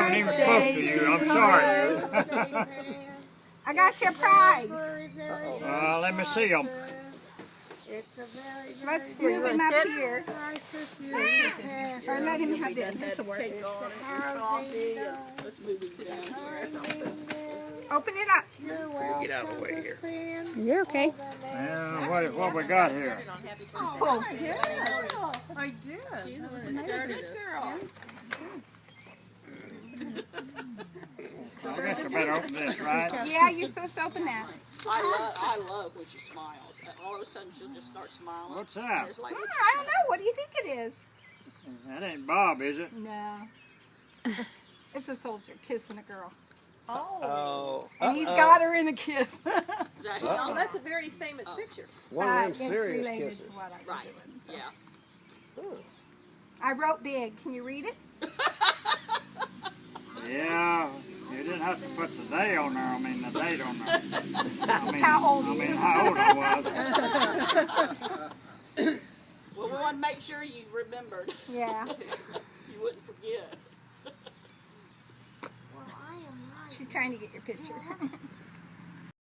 haven't even spoken to you. I'm sorry. I got your prize. Let me see them. Let's move him up here. Or let him have this. This will work. Open it up. Get out of the way here. You're okay. Yeah, what we got here? Just pull. I did. I guess I better open this, right? Yeah, you're supposed to open that. I love when she smiles. All of a sudden she'll just start smiling. What's that? It's like, I don't know. What do you think it is? That ain't Bob, is it? No. It's a soldier kissing a girl. Oh. And he's got her in a kiss. oh, that's a very famous picture. One of them It's serious related kisses. to what I was Right. doing. So. Yeah. I wrote big. Can you read it? Yeah. You didn't have to put the day on there. I mean, the date on there. I mean, How old I he mean, is. how old I was. Well, we want to make sure you remembered. Yeah. You wouldn't forget. She's trying to get your picture.